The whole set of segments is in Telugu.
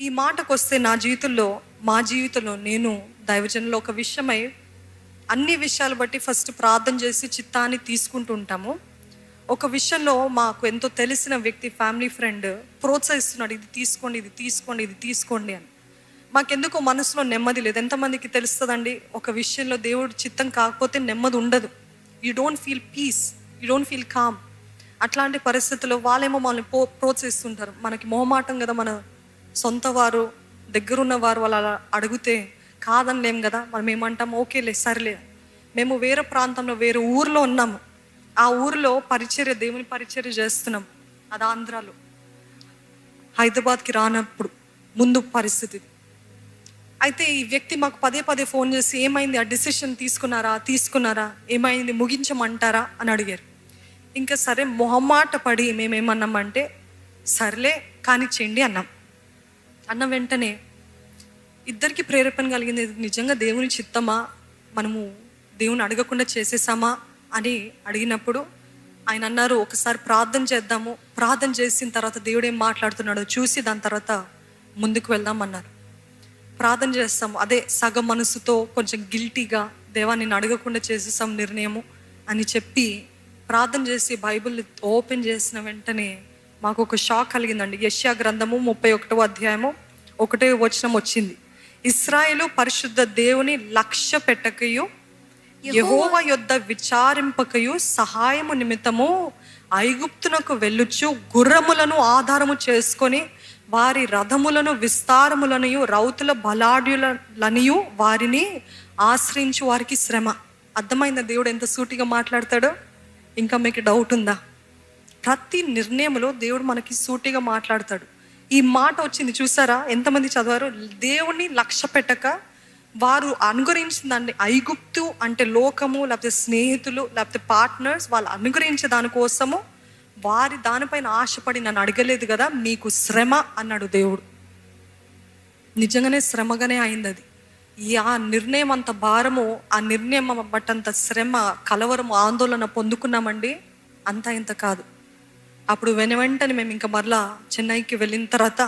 ఈ మాటకొస్తే మా జీవితంలో నేను దైవజనులో ఒక విషయమై అన్ని విషయాలు బట్టి ఫస్ట్ ప్రార్థన చేసి చిత్తాన్ని తీసుకుంటూ ఉంటాము. ఒక విషయంలో మాకు ఎంతో తెలిసిన వ్యక్తి, ఫ్యామిలీ ఫ్రెండ్ ప్రోత్సహిస్తున్నాడు, ఇది తీసుకోండి, ఇది తీసుకోండి, ఇది తీసుకోండి అని. మాకెందుకో మనసులో నెమ్మది లేదు. ఎంతమందికి తెలుస్తుందండి, ఒక విషయంలో దేవుడు చిత్తం కాకపోతే నెమ్మది ఉండదు. You don't feel peace, you don't feel calm. అట్లాంటి పరిస్థితుల్లో వాళ్ళేమో మనల్ని ప్రోత్సహిస్తుంటారు. మనకి మొహమాటం కదా, మన సొంత వారు, దగ్గరున్న వారు వాళ్ళు అలా అడిగితే కాదనిలేం కదా. మనం ఏమంటాం, ఓకేలే సరేలే. మేము వేరే ప్రాంతంలో, వేరే ఊర్లో ఉన్నాము. ఆ ఊరిలో పరిచర్య, దేవుని పరిచర్య చేస్తున్నాం. అది ఆంధ్రాలో. హైదరాబాద్కి రానప్పుడు ముందు పరిస్థితి. అయితే ఈ వ్యక్తి మాకు పదే పదే ఫోన్ చేసి, ఏమైంది, ఆ డిసిషన్ తీసుకున్నారా, ఏమైంది, ముగించమంటారా అని అడిగారు. ఇంకా సరే మొహమాట పడి మేమేమన్నామంటే, సర్లే కానిచ్చేయండి అన్న వెంటనే ఇద్దరికి ప్రేరేపణ కలిగింది. నిజంగా దేవుని చిత్తమా, మనము దేవుని అడగకుండా చేసేసామా అని అడిగినప్పుడు ఆయన అన్నారు, ఒకసారి ప్రార్థన చేద్దాము, ప్రార్థన చేసిన తర్వాత దేవుడు ఏం మాట్లాడుతున్నాడో చూసి దాని తర్వాత ముందుకు వెళ్దాం అన్నారు. ప్రార్థన చేస్తాము, అదే సగం మనసుతో కొంచెం గిల్టీగా, దేవా నేను అడగకుండా చేసేసాం నిర్ణయము అని చెప్పి ప్రార్థన చేసి బైబిల్ ఓపెన్ చేసిన వెంటనే మాకు ఒక షాక్ కలిగిందండి. యెషయా గ్రంథము 31వ అధ్యాయము 1వ వచనం వచ్చింది. ఇశ్రాయేలు పరిశుద్ధ దేవుని లక్ష్య పెట్టకయు, యెహోవా యొద్ద విచారింపకయు, సహాయము నిమిత్తము ఐగుప్తునకు వెళ్ళుచు గుర్రములను ఆధారము చేసుకొని వారి రథములను విస్తారములనియు రౌతుల బలాఢ్యులనియు వారిని ఆశ్రయించు వారికి శ్రమ. అర్థమైందా దేవుడు ఎంత సూటిగా మాట్లాడతాడో? ఇంకా మీకు డౌట్ ఉందా? ప్రతి నిర్ణయంలో దేవుడు మనకి సూటిగా మాట్లాడతాడు. ఈ మాట వచ్చింది చూసారా, ఎంతమంది చదివారు? దేవుణ్ణి లక్ష్య పెట్టక వారు అనుగ్రహించిన దాన్ని, ఐగుప్తు అంటే లోకము, లేకపోతే స్నేహితులు, లేకపోతే పార్ట్నర్స్, వాళ్ళు అనుగ్రహించే దానికోసము వారి దానిపైన ఆశపడి నన్ను అడగలేదు కదా, మీకు శ్రమ అన్నాడు దేవుడు. నిజంగానే శ్రమగానే అయింది అది. ఆ నిర్ణయం అంత భారము, ఆ నిర్ణయం బట్టంత శ్రమ, కలవరము, ఆందోళన పొందుకున్నామండి. అంత ఇంత కాదు. అప్పుడు వెంటనే మేము ఇంకా మరలా చెన్నైకి వెళ్ళిన తర్వాత,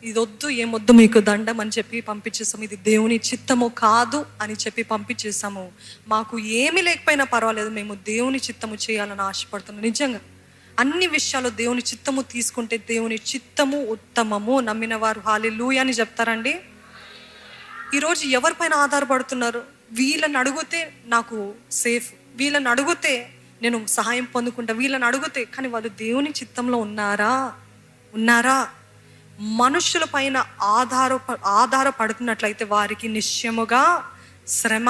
ఇదొద్దు, ఏమొద్దు, మీకు దండం అని చెప్పి పంపించేసాము. ఇది దేవుని చిత్తము కాదు అని చెప్పి పంపించేసాము. మాకు ఏమీ లేకపోయినా పర్వాలేదు, మేము దేవుని చిత్తము చేయాలని ఆశపడుతున్నాం. నిజంగా అన్ని విషయాలు దేవుని చిత్తము తీసుకుంటే దేవుని చిత్తము ఉత్తమము. నమ్మిన వారు హల్లెలూయా అని చెప్తారండి. ఈరోజు ఎవరిపైన ఆధారపడుతున్నారు? వీళ్ళని అడిగితే నాకు సేఫ్, వీళ్ళని అడిగితే నేను సహాయం పొందుకుంటా, వీళ్ళని అడిగితే, కానీ వాళ్ళు దేవుని చిత్తంలో ఉన్నారా? మనుషుల పైన ఆధారపడుతున్నట్లయితే వారికి నిశ్చయముగా శ్రమ.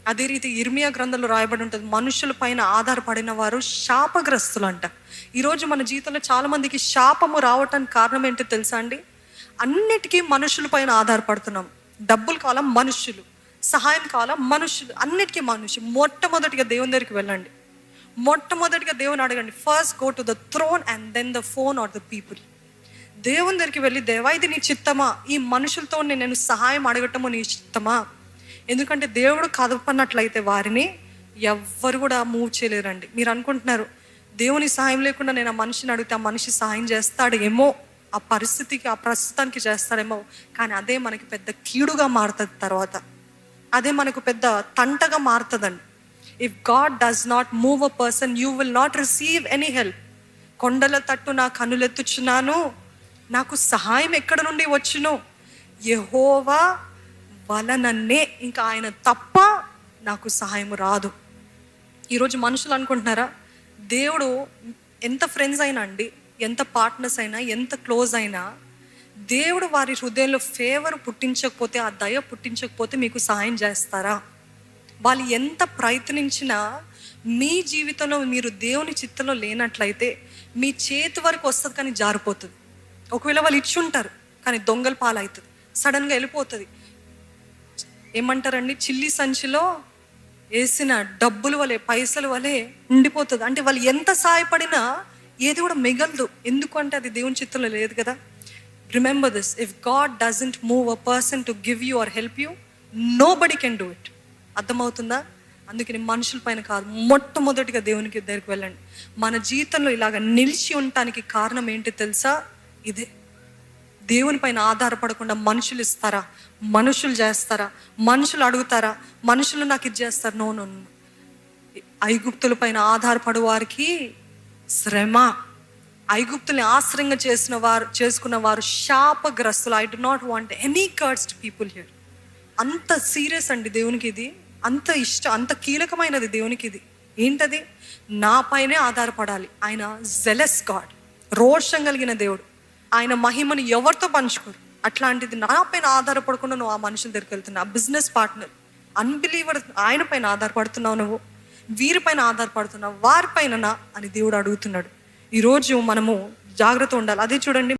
అదే రీతి ఇర్మియా గ్రంథంలో రాయబడి ఉంటుంది, మనుషుల పైన ఆధారపడిన వారు శాపగ్రస్తులు అంట. ఈరోజు మన జీవితంలో చాలా మందికి శాపము రావటానికి కారణం ఏంటో తెలుసా అండి? అన్నిటికీ మనుషుల పైన ఆధారపడుతున్నాం. డబ్బులు కావాలా, మనుషులు. సహాయం కావాలా, మనుషులు. అన్నిటికీ మనుషులు. మొట్టమొదటిగా దేవుని దగ్గరికి వెళ్ళండి. మొట్టమొదటిగా దేవుని అడగండి. First go to the throne and then the phone or the people. దేవుని దగ్గరికి వెళ్ళి, దేవా ఇది నీ చిత్తమా? ఈ మనుషులతో నేను సహాయం అడగటము నీ చిత్తమా? ఎందుకంటే దేవుడు కదపనట్లయితే వారిని ఎవ్వరు కూడా మూవ్ చేయలేరండి. మీరు అనుకుంటున్నారు, దేవుని సహాయం లేకుండా నేను ఆ మనిషిని అడిగితే ఆ మనిషి సహాయం చేస్తాడు ఏమో, ఆ పరిస్థితికి, ఆ ప్రస్తుతానికి చేస్తాడేమో, కానీ అదే మనకి పెద్ద కీడుగా మారుతుంది. తర్వాత అదే మనకు పెద్ద తంటగా మారుతుందండి. If God does not move a person, you will not receive any help. కొండల తట్టు నా కనులెత్తుచున్నాను, నాకు సహాయం ఎక్కడ నుండి వచ్చును? యెహోవా వలననే, ఇంకా ఆయన తప్ప నాకు సహాయం రాదు. ఈరోజు మనుషులు అనుకుంటున్నారా, దేవుడు ఎంత ఫ్రెండ్స్ అయినా అండి, ఎంత పార్ట్నర్స్ అయినా, ఎంత క్లోజ్ అయినా, దేవుడు వారి హృదయంలో ఫేవర్ పుట్టించకపోతే, ఆ దయ పుట్టించకపోతే మీకు సహాయం చేస్తారా? వాళ్ళు ఎంత ప్రయత్నించినా మీ జీవితంలో మీరు దేవుని చిత్తంలో లేనట్లయితే మీ చేతి వరకు వస్తుంది, కానీ జారిపోతుంది. ఒకవేళ వాళ్ళు ఇచ్చుంటారు, కానీ దొంగల పాలవుతుంది, సడన్గా వెళ్ళిపోతుంది. ఏమంటారండి, చిల్లి సంచిలో వేసిన డబ్బుల వలె, పైసల వలె ఉండిపోతుంది. అంటే వాళ్ళు ఎంత సహాయపడినా ఏది కూడా మిగలదు. ఎందుకంటే అది దేవుని చిత్తంలో లేదు కదా. Remember this, if God doesn't move a person to give you or help you, nobody can do it. అర్థమవుతుందా? అందుకని మనుషుల పైన కాదు, మొట్టమొదటిగా దేవునికి దగ్గరికి వెళ్ళండి. మన జీవితంలో ఇలాగ నిలిచి ఉండటానికి కారణం ఏంటి తెలుసా? ఇదే దేవుని పైన ఆధారపడకుండా మనుషులు ఇస్తారా, మనుషులు చేస్తారా, మనుషులు అడుగుతారా, మనుషులు నాకు ఇది చేస్తారు. No no no. ఐగుప్తుల పైన ఆధారపడే వారికి శ్రమ. ఐగుప్తుల్ని ఆశ్రయంగా చేసుకున్న వారు శాపగ్రస్తులు. I do not want any cursed people here. అంత సీరియస్ అండి దేవునికి ఇది, అంత ఇష్టం, అంత కీలకమైనది దేవునికి ఇది. ఏంటది? నా పైనే ఆధారపడాలి. ఆయన జెలస్ గాడ్, రోషం కలిగిన దేవుడు. ఆయన మహిమను ఎవరితో పంచుకోరు. అట్లాంటిది నా పైన ఆధారపడకుండా నువ్వు ఆ మనుషుల దగ్గరికి వెళ్తున్నావు. ఆ బిజినెస్ పార్ట్నర్ అన్బిలీవర్, ఆయన పైన ఆధారపడుతున్నావు, నువ్వు వీరిపైన ఆధారపడుతున్నావు, వారిపైన అని దేవుడు అడుగుతున్నాడు. ఈరోజు మనము జాగ్రత్త ఉండాలి. అదే చూడండి,